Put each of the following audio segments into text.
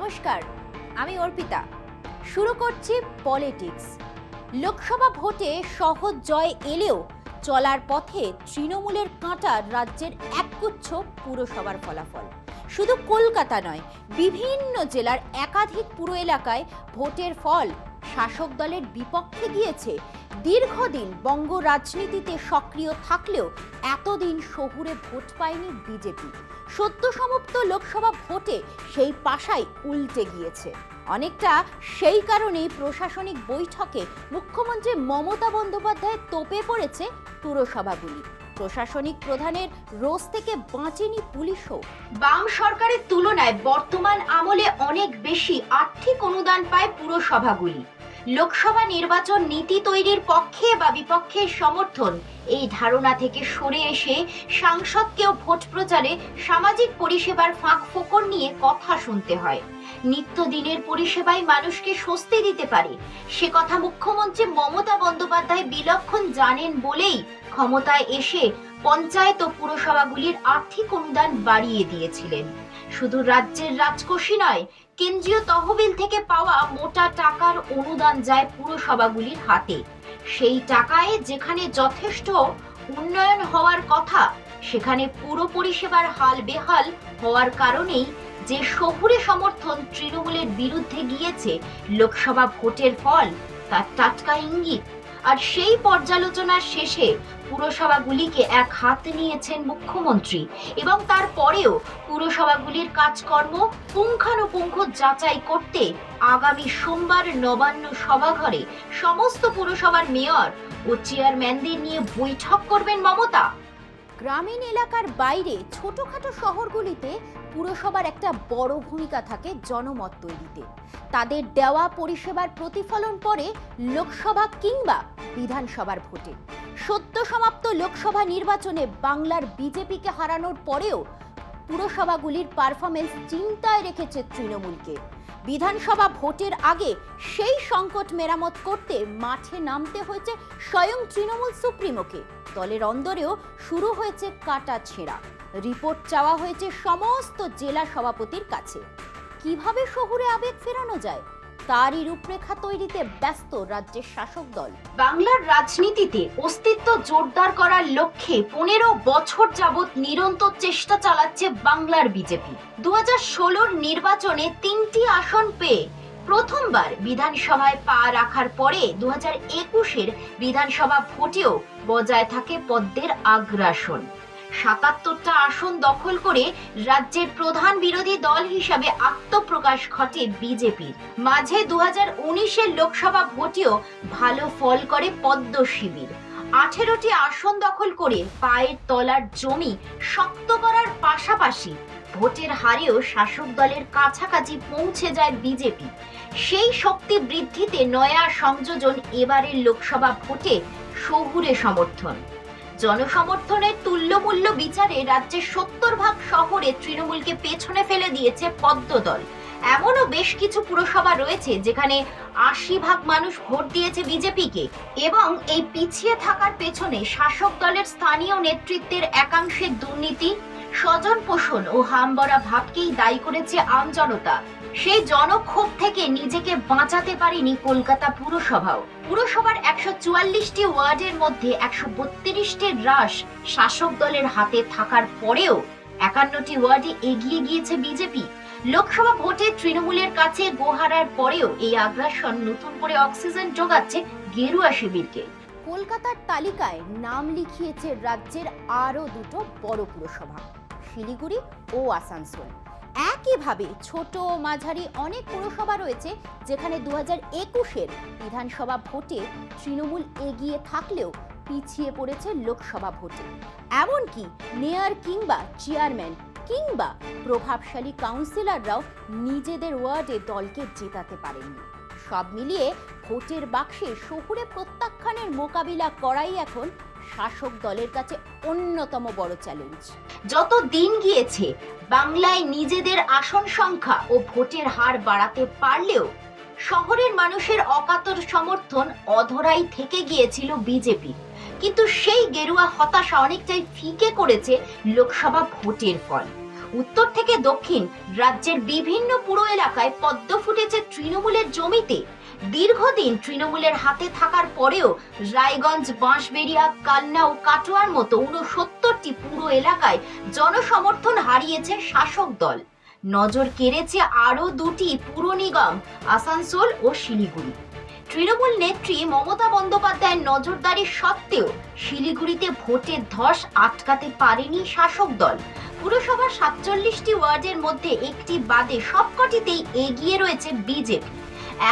নমস্কার, আমি অর্পিতা। শুরু করছি পলিটিক্স। লোকসভা ভোটে সহজ জয় এলেও চলার পথে তৃণমূলের কাঁটা রাজ্যের একগুচ্ছ পুরসভার ফলাফল। শুধু কলকাতা নয়, বিভিন্ন জেলার একাধিক পুর এলাকায় ভোটের ফল শাসক দলের বিপক্ষে গিয়েছে। দীর্ঘদিন বঙ্গ রাজনীতিতে সক্রিয় থাকলেও এতদিন শহুরে ভোট পায়নি বিজেপি। সদ্য সমাপ্ত লোকসভা ভোটে সেই পাশাই উল্টে গিয়েছে। অনেকটা সেই কারণেই প্রশাসনিক বৈঠকে মুখ্যমন্ত্রী মমতা বন্দ্যোপাধ্যায় তোপে পড়েছে পুরসভাগুলি। প্রশাসনিক প্রধানের রোষ থেকে বাঁচেনি পুলিশও। বাম সরকারের তুলনায় বর্তমান আমলে অনেক বেশি আর্থিক অনুদান পায় পুরসভাগুলি। লোকসভা নির্বাচন নীতি তৈরির পক্ষে বা বিপক্ষে সমর্থন এই ধারণা থেকে সরে এসে সাংসদকেও ভোট প্রচারে সামাজিক পরিষেবার ফাঁক ফোকর নিয়ে কথা শুনতে হয়। নিত্যদিনের পরিষেবায় মানুষকে স্বস্তি দিতে পারে, সে কথা মুখ্যমন্ত্রী মমতা বন্দ্যোপাধ্যায় বিলক্ষণ জানেন বলেই ক্ষমতায় এসে পঞ্চায়েত ও পুরসভাগুলির আর্থিক অনুদান বাড়িয়ে দিয়েছিলেন। শুধু রাজ্যের রাজকোষই নয়, কেন্দ্রীয় তহবিল থেকে পাওয়া মোটা টাকার অনুদান যায় পুরসভাগুলির হাতে। সেই টাকায় যেখানে যথেষ্ট উন্নয়ন হওয়ার কথা, সেখানে পুর পরিষেবার হাল বেহাল হওয়ার কারণেই যে শহুরে সমর্থন তৃণমূলের বিরুদ্ধে গিয়েছে লোকসভা ভোটের ফল তার টাটকা ইঙ্গিত। আর সেই পর্যালোচনার শেষে পুরসভাগুলিকে এক হাতে নিয়েছেন মুখ্যমন্ত্রী এবং তারপরেও পুরসভাগুলির কাজকর্ম পুঙ্খানুপুঙ্খ যাচাই করতে আগামী সোমবার নবান্ন সভাঘরে সমস্ত পুরসভার মেয়র ও চেয়ারম্যানদের নিয়ে বৈঠক করবেন মমতা। গ্রামীণ এলাকার বাইরে ছোটখাটো শহরগুলিতে পুরসভার একটা বড় ভূমিকা থাকে জনমত তৈরিতে। তাদের দেওয়া পরিষেবার প্রতিফলন পড়ে লোকসভা কিংবা বিধানসভার ভোটে। সদ্য সমাপ্ত লোকসভা নির্বাচনে বাংলার বিজেপিকে হারানোর পরেও পুরসভাগুলির পারফরমেন্স চিন্তায় রেখেছে তৃণমূলকে। বিধানসভা ভোটের আগে সেই সংকট মেরামত করতে মাঠে নামতে হয়েছে স্বয়ং তৃণমূল সুপ্রিমোকে। দলের অন্দরেও শুরু হয়েছে কাটা ছেঁড়া। রিপোর্ট চাওয়া হয়েছে সমস্ত জেলা সভাপতির কাছে। কিভাবে শহুরে আবেগ ফেরানো যায় তারই রূপরেখা তৈরিতে ব্যস্ত রাজ্যের শাসক দল। বাংলার রাজনীতিতে অস্তিত্ব জোরদার করার লক্ষ্যে 15 বছর যাবৎ নিরন্তর চেষ্টা চালাচ্ছে বাংলার বিজেপি। 2016 নির্বাচনে 3টি আসন পেয়ে প্রথমবার বিধানসভায় পা রাখার পরে 2021 বিধানসভা ভোটেও বজায় থাকে পদ্মের আগ্রাসন। 77টা আসন দখল করে রাজ্যের প্রধান বিরোধী দল হিসাবে আত্মপ্রকাশ ঘটে বিজেপির। মাঝে 2019 লোকসভা ভোটেও ভালো ফল করে পদ্ম শিবির। 18টি আসন দখল করে পায়ের তলার জমি শক্ত করার পাশাপাশি ভোটের হারেও শাসক দলের কাছাকাছি পৌঁছে যায় বিজেপি। সেই শক্তি বৃদ্ধিতে নয়া সংযোজন এবারের লোকসভা ভোটে শহুরে সমর্থন। জনসমর্থনের তুল্যমূল্য বিচারে রাজ্যের 70% শহরে তৃণমূলকে পেছনে ফেলে দিয়েছে পদ্মদল। এমনও বেশ কিছু পুরসভা রয়েছে যেখানে 80% মানুষ ভোট দিয়েছে বিজেপিকে এবং এই পিছিয়ে থাকার পেছনে শাসক দলের স্থানীয় নেতৃত্বের একাংশের দুর্নীতি, স্বজন পোষণ ও হামবড়া ভাবকেই দায়ী করেছে আমজনতা। সেই জনক্ষোভ থেকে নিজেকে বাঁচাতে পারেনি কলকাতা পুরসভাও। পুরসভার 144টি ওয়ার্ডের মধ্যে 132টির হ্রাস শাসক দলের হাতে থাকার পরেও 51টি ওয়ার্ডে এগিয়ে গিয়েছে বিজেপি। লোকসভা ভোটে তৃণমূলের কাছে গোহারার পরেও এই আগ্রাসন নতুন করে অক্সিজেন যোগাচ্ছে গেরুয়া শিবিরকে। কলকাতার তালিকায় নাম লিখিয়েছে রাজ্যের আরও দুটো বড় পুরসভা, শিলিগুড়ি ও আসানসোল। একইভাবে ছোট ও মাঝারি অনেক পুরসভা রয়েছে যেখানে 2021 বিধানসভা ভোটে তৃণমূল এগিয়ে থাকলেও পিছিয়ে পড়েছে লোকসভা ভোটে। এমনকি মেয়র কিংবা চেয়ারম্যান কিংবা প্রভাবশালী কাউন্সিলররাও নিজেদের ওয়ার্ডে দলকে জেতাতে পারেননি। সব মিলিয়ে ভোটের বাক্সে শহুরে প্রত্যাখ্যানের মোকাবিলা করাই এখন শাসক দলের কাছে অন্যতম বড় চ্যালেঞ্জ। যত দিন গিয়েছে বাংলায় নিজেদের আসন সংখ্যা ও ভোটের হার বাড়াতে পারলেও শহরের মানুষের অকাতর সমর্থন অধরাই থেকে গিয়েছিল বিজেপি। কিন্তু সেই গেরুয়া হতাশা অনেকটাই ফিকে করেছে লোকসভা ভোটের ফল। উত্তর থেকে দক্ষিণ রাজ্যের বিভিন্ন পুর এলাকায় পদ্ম ফুটেছে তৃণমূলের জমিতে। দীর্ঘদিন তৃণমূলের হাতে থাকার পরেও রায়গঞ্জ, বাঁশবেড়িয়া, কালনা ও কাটোয়ার মতো ৬৯টি পুর এলাকায় জনসমর্থন হারিয়েছে শাসক দল। নজর কেড়েছে আরো দুটি পুর নিগম, আসানসোল ও শিলিগুড়ি। তৃণমূল নেত্রী মমতা বন্দ্যোপাধ্যায়ের নজরদারি সত্ত্বেও শিলিগুড়িতে ভোটের ধস আটকাতে পারেনি শাসক দল। পুরসভার ৪৭টি ওয়ার্ডের মধ্যে একটি বাদে সবকটিতেই এগিয়ে রয়েছে বিজেপি।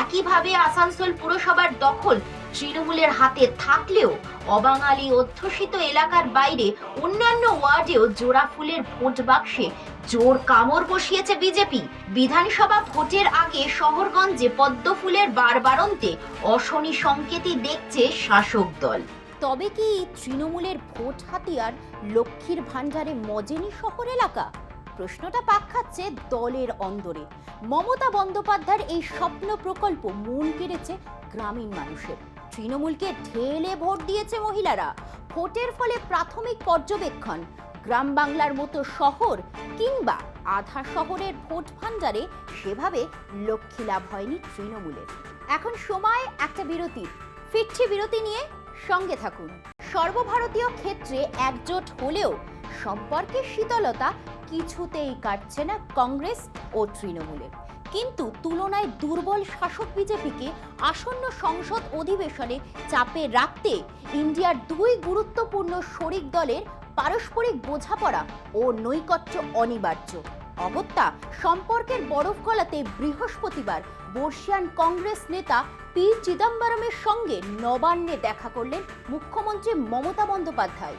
একইভাবে আসানসোল পুরসভার দখল তৃণমূলের হাতে থাকলেও অবাঙালি অধ্যুষিত এলাকার বাইরে অন্যান্য ওয়ার্ডেও জোড়া ফুলের ভোট বাক্সে জোর কামড় বসিয়েছে বিজেপি। বিধানসভা ভোটের আগে শহরগঞ্জে পদ্ম ফুলের বারবারন্তে অশনি সংকেতই দেখছে শাসক দল। তবে কি তৃণমূলের ভোট হাতিয়ার লক্ষ্মীর ভাণ্ডারে মজেনি শহর এলাকা? প্রশ্নটা পাক খাচ্ছে দলের অন্দরে। মমতা বন্দ্যোপাধ্যায়ের এই স্বপ্ন প্রকল্প মন কেড়েছে গ্রামীণ মানুষের। তৃণমূলকে ঢেলে ভোট দিয়েছে মহিলারা। ভোটের ফলে প্রাথমিক পর্যবেক্ষণ, গ্রাম বাংলার মতো শহর কিংবা আধা শহরের ভোট ভাণ্ডারে সেভাবে লক্ষ্মী লাভ হয়নি তৃণমূলের। এখন সময় একটা বিরতির। ফিরছি বিরতি নিয়ে, সঙ্গে থাকুন। সর্বভারতীয় ক্ষেত্রে একজোট হলেও সম্পর্কের শীতলতা কিছুতেই কাটছে না কংগ্রেস ও তৃণমূলের। কিন্তু তুলনায় দুর্বল শাসক বিজেপিকে আসন্ন সংসদ অধিবেশনে চাপে রাখতে ইন্ডিয়ার দুই গুরুত্বপূর্ণ শরিক দলের পারস্পরিক বোঝাপড়া ও নৈকট্য অনিবার্য। অগত্যা সম্পর্কের বরফ গলাতে বৃহস্পতিবার বর্ষিয়ান কংগ্রেস নেতা পি চিদম্বরমের সঙ্গে নবান্নে দেখা করলেন মুখ্যমন্ত্রী মমতা বন্দ্যোপাধ্যায়।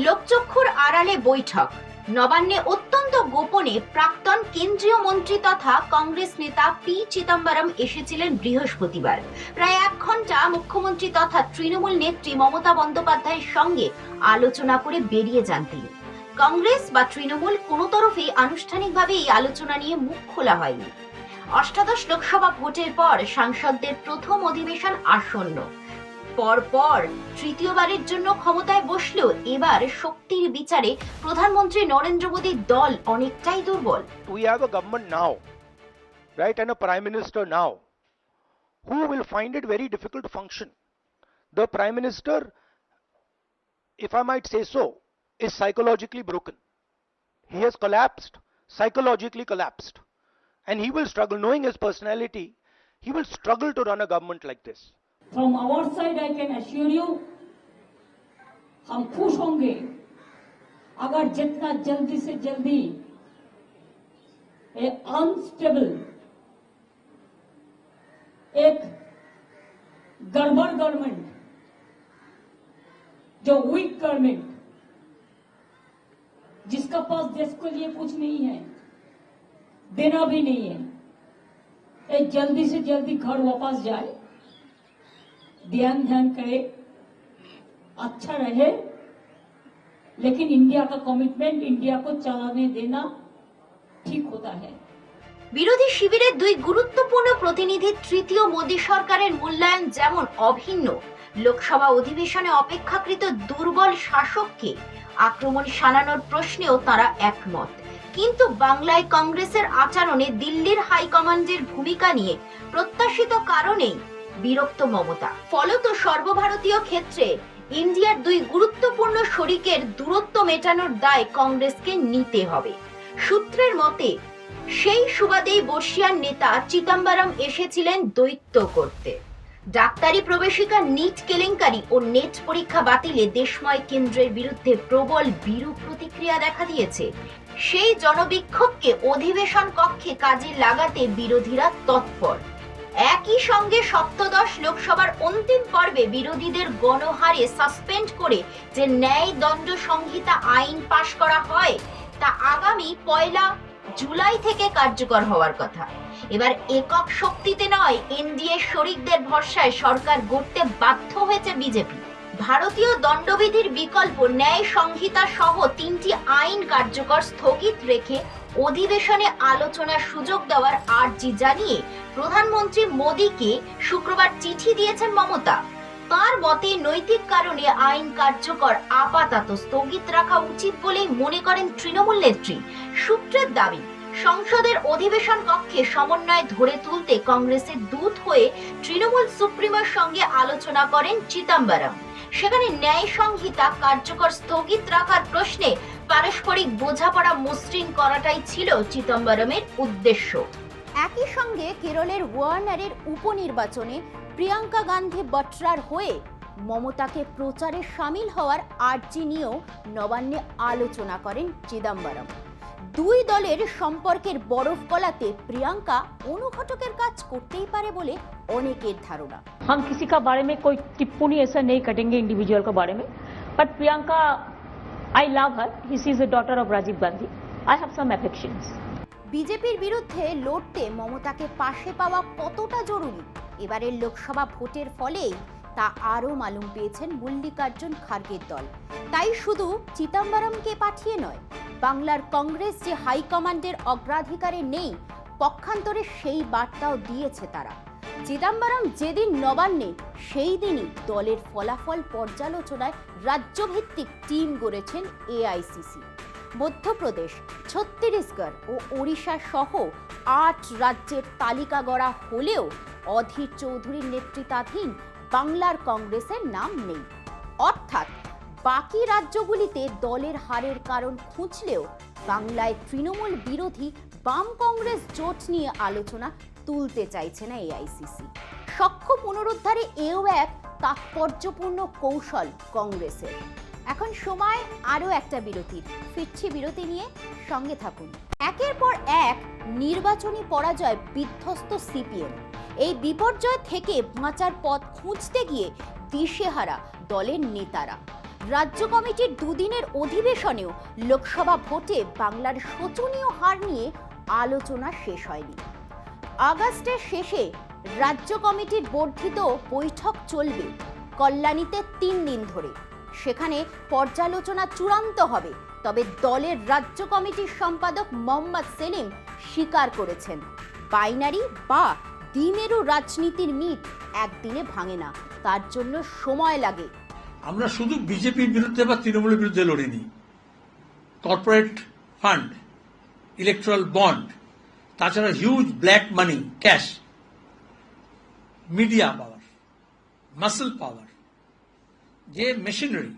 লোকচক্ষুর আড়ালে বৈঠক। নবান্নে অত্যন্ত গোপনে প্রাক্তন কেন্দ্রীয় মন্ত্রী তথা কংগ্রেস নেতা পি চিদম্বরম এসেছিলেন বৃহস্পতিবার। প্রায় ১ ঘন্টা মুখ্যমন্ত্রী তথা তৃণমূল নেত্রী মমতা বন্দ্যোপাধ্যায়ের সঙ্গে আলোচনা করে বেরিয়ে যান তিনি। কংগ্রেস বা তৃণমূল কোনো তরফেই আনুষ্ঠানিকভাবে এই আলোচনা নিয়ে মুখ খোলা হয়নি। অষ্টাদশ লোকসভা ভোটের পর সাংসদদের প্রথম অধিবেশন আসন্ন। পরপর তৃতীয়বারের জন্য ক্ষমতায় বসলেও এবার শক্তির বিচারে প্রধানমন্ত্রী নরেন্দ্র মোদীর দল অনেকটাই দুর্বল। We have a government now, right, and a prime minister now, who will find it very difficult to function. The prime minister, if I might say so, is psychologically broken. He has collapsed, psychologically collapsed, and he will struggle. Knowing his personality, he will struggle to run a government like this. From our side, I can assure you, हम खुश होंगे अगर जितना जल्दी से जल्दी एक unstable, एक गड़बड़ गवर्नमेंट, जो वीक गवर्नमेंट, जिसका पास देश के लिए कुछ नहीं है, देना भी नहीं है, ये जल्दी से जल्दी घर वापस जाए, ध्यान करे, अच्छा रहे, लेकिन इंडिया का कमिटमेंट, इंडिया को चलाने देना ठीक होता है। বিরোধী শিবিরের দুই গুরুত্বপূর্ণ প্রতিনিধি তৃতীয় মোদী সরকারের মূল্যায়ন যেমন অভিন্ন, লোকসভা অধিবেশনে অপেক্ষাকৃত দুর্বল শাসককে আক্রমণ শানানোর প্রশ্নেও তারা একমত। কিন্তু বাংলায় কংগ্রেসের আচরণে দিল্লির হাইকমান্ডের ভূমিকা নিয়ে প্রত্যাশিত কারণেই বিরক্ত মমতা। ফলত সর্বভারতীয় ক্ষেত্রে ইন্ডিয়ার দুই গুরুত্বপূর্ণ শরিকের দূরত্ব মেটানোর দায় কংগ্রেসকে নিতে হবে। সূত্রের মতে সেই সুবাদেই বর্ষিয়ান নেতা চিদম্বরম এসেছিলেন দ্বৈত করতে। ডাক্তারি প্রবেশিকা নিট কেলেঙ্কারি ও নেট পরীক্ষা বাতিলে দেশময় কেন্দ্রের বিরুদ্ধে প্রবল বিরূপ প্রতিক্রিয়া দেখা দিয়েছে। সেই জনবিক্ষোভকে অধিবেশন কক্ষে কাজে লাগাতে বিরোধীরা তৎপর। একই সঙ্গে সপ্তদশ লোকসভার অন্তিম পর্বে বিরোধীদের গণহারে সাসপেন্ড করে যে ন্যায় দণ্ড সংহিতা আইন পাশ করা হয় তা আগামী ১ জুলাই থেকে কার্যকর হওয়ার কথা। এবার একক শক্তিতে নয়, এনডিএ শরিকদের ভরসায় সরকার গড়তে বাধ্য হয়েছে বিজেপি। ভারতীয় দণ্ডবিধির বিকল্প ন্যায় সংহিতা সহ ৩টি আইন কার্যকর স্থগিত রেখে অধিবেশনে আলোচনার সুযোগ দেওয়ার আর্জি জানিয়ে প্রধানমন্ত্রী মোদীকে শুক্রবার চিঠি দিয়েছেন মমতা। তার মতে নৈতিক কারণে আইন কার্যকর আপাতত স্থগিত রাখা উচিত বলেই মনে করেন তৃণমূল নেত্রী। সূত্রের দাবি, সংসদের অধিবেশন কক্ষে সমন্বয় ধরে তুলতে কংগ্রেসের দূত হয়ে তৃণমূল সুপ্রিমোর সঙ্গে আলোচনা করেন চিদম্বরম। সেখানে ন্যায় সংহিতা কার্যকর স্থগিত রাখার প্রশ্নে পারস্পরিক বোঝাপড়া মসৃণ করাটাই ছিল চিদম্বরমের উদ্দেশ্য। একই সঙ্গে কেরলের ওয়ার্নারের উপনির্বাচনে প্রিয়াঙ্কা গান্ধী বটরার হয়ে মমতাকে প্রচারে সামিল হওয়ার আর্জি নিয়েও নবান্নে আলোচনা করেন চিদম্বরম। দুই দলের সম্পর্কের বরফ গলাতে প্রিয়াঙ্কা অনুঘটকের কাজ করতেই পারে বলে অনেকের ধারণা। हम किसी का बारे में कोई टिप्पणी ऐसा नहीं करेंगे इंडिविजुअल के बारे में, but Priyanka, I love her, she is a daughter of Rajiv Gandhi, I have some affections. বিজেপির বিরুদ্ধে লড়তে মমতাকে পাশে পাওয়া কতটা জরুরি এবারের লোকসভা ভোটের ফলেই তা আরও মালুম পেয়েছেন মল্লিকার্জুন খার্গের দল। তাই শুধু চিদম্বরমকে পাঠিয়ে নয়, বাংলার কংগ্রেস যে হাইকমান্ডের অগ্রাধিকারে নেই, পক্ষান্তরে সেই বার্তাও দিয়েছে তারা। চিদম্বরম যেদিন নবান্নে, সেই দিনই দলের ফলাফল পর্যালোচনায় রাজ্যভিত্তিক টিম গড়েছেন এআইসিসি। মধ্যপ্রদেশ, ছত্তিশগড় ও ওড়িশা সহ ৮ রাজ্যের তালিকা গড়া হলেও অধীর চৌধুরীর নেতৃত্বাধীন বাংলার কংগ্রেসের নাম নেই। অর্থাৎ বাকি রাজ্যগুলিতে দলের হারের কারণ খুঁজলেও বাংলায় তৃণমূল বিরোধী বাম কংগ্রেস জোট নিয়ে আলোচনা তুলতে চাইছে না এআইসিসি। সখ্য পুনরুদ্ধারে এও এক তাৎপর্যপূর্ণ কৌশল কংগ্রেসের। এখন সময় আরও একটা বিরতির। ফিরছি বিরতি নিয়ে, সঙ্গে থাকুন। একের পর এক নির্বাচনী পরাজয় বিধ্বস্ত সিপিএম। এই বিপর্যয় থেকে বাঁচার পথ খুঁজতে গিয়ে দিশেহারা দলের নেতারা। রাজ্য কমিটির দুদিনের অধিবেশনেও লোকসভা ভোটে বাংলার শোচনীয় হার নিয়ে আলোচনা শেষ হয়নি। আগস্টের শেষে রাজ্য কমিটির বর্ধিত বৈঠক চলবে কল্যাণীতে 3 দিন ধরে। সেখানে পর্যালোচনা চূড়ান্ত হবে। তবে দলের রাজ্য কমিটির সম্পাদক মোহাম্মদ সেলিম স্বীকার করেছেন, বাইনারি বা দ্বিমেরু রাজনীতির মিথ একদিনে ভাঙে না, তার জন্য সময় লাগে। আমরা শুধু বিজেপির বিরুদ্ধে বা তৃণমূলের বিরুদ্ধে লড়িনি। কর্পোরেট ফান্ড, ইলেকট্রাল বন্ড, তাছাড়া huge black money, cash, media power, muscle power, যে মেশিনারি,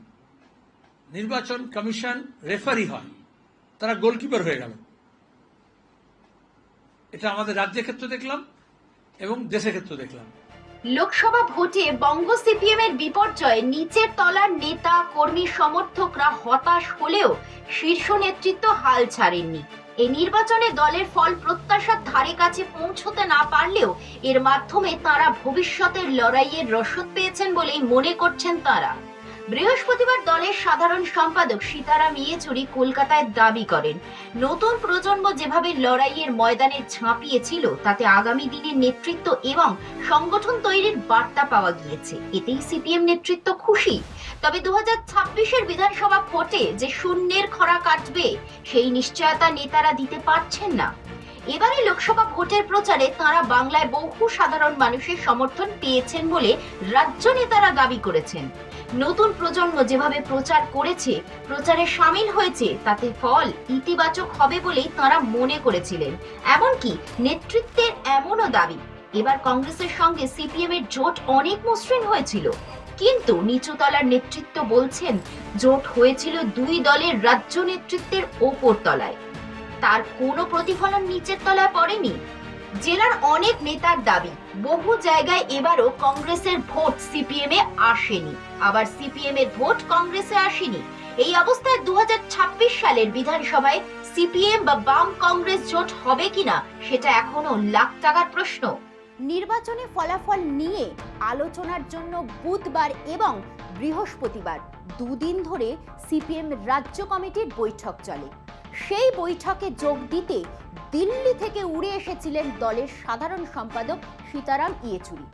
নির্বাচন কমিশন রেফারি হয়, তারা গোলকিপার হয়ে গেল। এটা আমাদের রাজ্যের ক্ষেত্রে দেখলাম এবং দেশের ক্ষেত্রে দেখলাম। লোকসভা ভোটে বঙ্গ সিপিএম এর বিপর্যয়ে নিচের তলার নেতা কর্মী সমর্থকরা হতাশ হলেও শীর্ষ নেতৃত্ব হাল ছাড়েননি। এই নির্বাচনে দলের ফল প্রত্যাশার ধারে কাছে পৌঁছতে না পারলেও এর মাধ্যমে তারা ভবিষ্যতের লড়াইয়ের রসদ পেয়েছেন বলেই মনে করছেন তারা। বৃহস্পতিবার দলের সাধারণ সম্পাদক সীতারাম ইয়েচুরি কলকাতায় দাবি করেন, নতুন প্রজন্ম যেভাবে লড়াইয়ের ময়দানে ঝাঁপিয়েছিল তাতে আগামী দিনের নেতৃত্ব এবং সংগঠন তৈরির বার্তা পাওয়া গিয়েছে। এতেই সিপিএম নেতৃত্ব খুশি। তবে 2026-এর বিধানসভা ভোটে যে শূন্যের খরা কাটবে সেই নিশ্চয়তা নেতারা দিতে পারছেন না। এবারে লোকসভা ভোটের প্রচারে তারা বাংলায় বহু সাধারণ মানুষের সমর্থন পেয়েছেন বলে রাজ্য নেতারা দাবি করেছেন। নতুন প্রজন্ম যেভাবে প্রচার করেছে, প্রচারে সামিল হয়েছে, তাতে ফল ইতিবাচক হবে বলেই তারা মনে করেছিলেন। এমনকি নেতৃত্বের এমনও দাবি, এবার কংগ্রেসের সঙ্গে সিপিএম এর জোট অনেক মসৃণ হয়েছিল। কিন্তু নিচুতলার নেতৃত্ব বলছেন জোট হয়েছিল দুই দলের রাজ্য নেতৃত্বের ওপর তলায়, তার কোনো প্রতিফলন নিচের তলায় পড়েনি। জেলার অনেক নেতার দাবি, বহু জায়গায় এবারও কংগ্রেসের ভোট সিপিএম এ আসেনি, আবার সিপিএম এর ভোট কংগ্রেসে আসেনি। এই অবস্থায় 2026 সালের বিধানসভায় সিপিএম বা বাম কংগ্রেস জোট হবে কিনা সেটা এখনো লাখ টাকার প্রশ্ন। নির্বাচনী ফলাফল নিয়ে আলোচনার জন্য বুধবার এবং বৃহস্পতিবার 2 দিন ধরে সিপিএম রাজ্য কমিটির বৈঠক চলে। সেই বৈঠকে যোগ দিতে দিল্লি থেকে উড়ে এসেছিলেন দলের সাধারণ সম্পাদক সীতারাম ইয়েচুরি।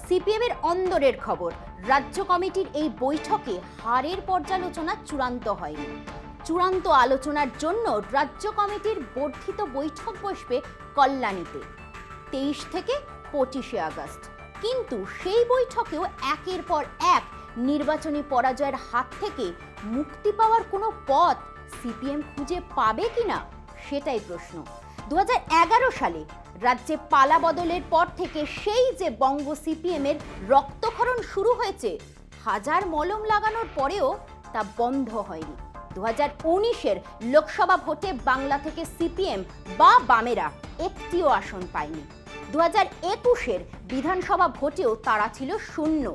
সিপিএম এর অন্দরের খবর, রাজ্য কমিটির এই বৈঠকে হারের পর্যালোচনা চূড়ান্ত হয়নি। চূড়ান্ত আলোচনার জন্য রাজ্য কমিটির বর্ধিত বৈঠক বসবে কল্যাণীতে 23 থেকে 25 আগস্ট। কিন্তু সেই বৈঠকেও একের পর এক নির্বাচনী পরাজয়ের হাত থেকে মুক্তি পাওয়ার কোনো পথ সিপিএম খুঁজে পাবে কিনা সেটাই প্রশ্ন। 2011 সালে রাজ্যে পালা বদলের পর থেকে সেই যে বঙ্গ সিপিএম এর রক্তক্ষরণ শুরু হয়েছে, হাজার মলম লাগানোর পরেও তা বন্ধ হয়নি। 2019-এর লোকসভা ভোটে বাংলা থেকে সিপিএম বা বামেরা একটিও আসন পায়নি। 2021-এর বিধানসভা ভোটেও তারা ছিল শূন্য।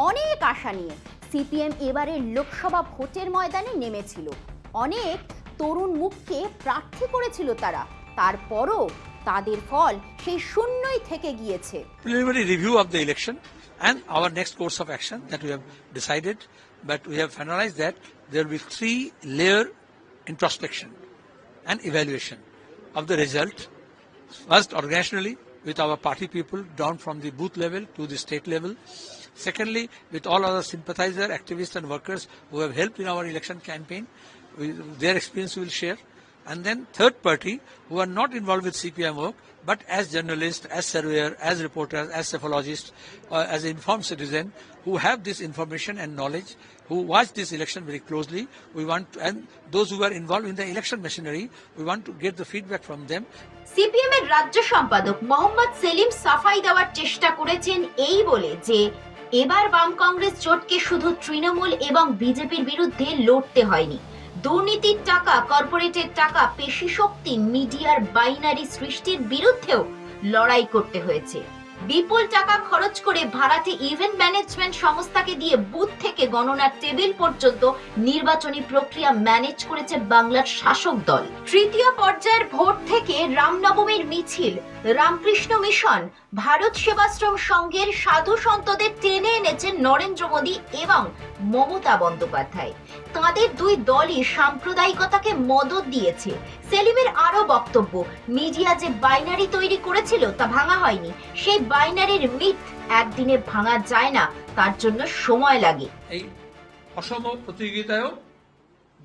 অনেক আশা নিয়ে সিপিএম এবারের লোকসভা ভোটের ময়দানে নেমেছিল। অনেক তরুণ মুখকে প্রার্থী করেছিল তারা, তারপরও তাদের ফল সেই শূন্যই থেকে গিয়েছে। Preliminary review of the election and our next course of action that we have decided, but we have finalized that there will be 3-layer introspection and evaluation of the result. First, organizationally, with our party people down from the booth level to the state level. Secondly, with all other sympathizer, activists and workers who have helped in our election campaign, their experience we will share. And then third party who are not involved with CPM work, but as journalists, as surveyor, as reporters, as psephologists, as an informed citizen who have this information and knowledge, who watch this election very closely. We want to, and those who are involved in the election machinery, we want to get the feedback from them. CPM এর রাজ্য সম্পাদক মোহাম্মদ সেলিম সাফাই দেওয়ার চেষ্টা করেছেন এই বলে যে এবার বাম কংগ্রেস জোটকে শুধু তৃণমূল এবং বিজেপির বিরুদ্ধে লড়তে হয়নি, দুর্নীতির টাকা, কর্পোরেটের টাকা, পেশি শক্তি, মিডিয়ার বাইনারি সৃষ্টির বিরুদ্ধেও লড়াই করতে হয়েছে। বিপুল টাকা খরচ করে ভাড়াটে ইভেন্ট ম্যানেজমেন্ট সংস্থাকে দিয়ে বুথ থেকে গণনার টেবিল পর্যন্ত নির্বাচনী প্রক্রিয়া ম্যানেজ করেছে বাংলার শাসক দল। তৃতীয় পর্যায়ের ভোট থেকে রামনবমীর মিছিল, রামকৃষ্ণ মিশন, ভারত সেবাশ্রম সংঘের সাধু সন্তদের টেনে এনেছেন নরেন্দ্র মোদী এবং মমতা বন্দ্যোপাধ্যায়। তাদের দুই দলই সাম্প্রদায়িকতাকে মদদ দিয়েছে। সেলিমের আরো বক্তব্য, মিডিয়া যে বাইনারি তৈরি করেছিল তা ভাঙা হয়নি। সেই বাইনারির মিথ একদিনে ভাঙা যায় না, তার জন্য সময় লাগে। এই অসম প্রতিযোগিতায়ও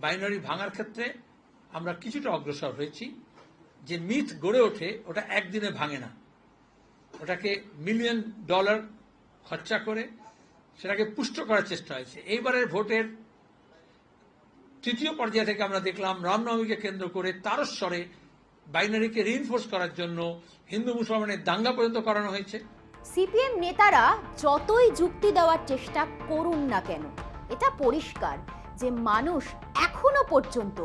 বাইনারি ভাঙার ক্ষেত্রে আমরা কিছুটা অগ্রসর হয়েছি। যে মিথ গড়ে ওঠে ওটা একদিনে ভাঙে না, ওটাকে $1 মিলিয়ন খরচা করে সেটাকে পুষ্ট করার চেষ্টা হয়েছে। এইবারের ভোটের তৃতীয় পর্যায় থেকে আমরা দেখলাম রামনবমীকে কেন্দ্র করে তারস্বরে বাইনারিকে রিইনফোর্স করার জন্য হিন্দু মুসলমানের দাঙ্গা পর্যন্ত করানো হয়েছে। সিপিএম নেতারা যতই যুক্তি দেওয়ার চেষ্টা করুন না কেন, এটা পরিষ্কার যে মানুষ এখনো পর্যন্ত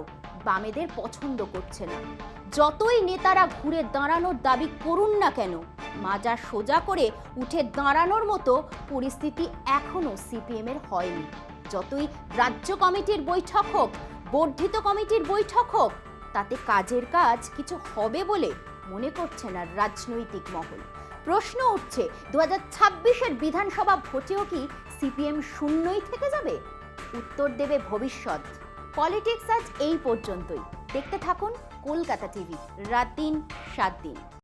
বামেদের পছন্দ করছে না। যতই নেতারা ঘুরে দাঁড়ানোর দাবি করুন না কেন, মাজা সোজা করে উঠে দাঁড়ানোর মতো পরিস্থিতি এখনো সিপিএম এর হয়নি। যতই রাজ্য কমিটির বৈঠক হোক, বর্ধিত কমিটির বৈঠক হোক, তাতে কাজের কাজ কিছু হবে বলে মনে করছে না রাজনৈতিক মহল। প্রশ্ন উঠছে, 2026-এর বিধানসভা ভোটেও কি সিপিএম শূন্যই থেকে যাবে? উত্তর দেবে ভবিষ্যৎ। পলিটিক্স আজ এই পর্যন্তই। দেখতে থাকুন কলকাতা টিভি, রাত দিন 7 দিন।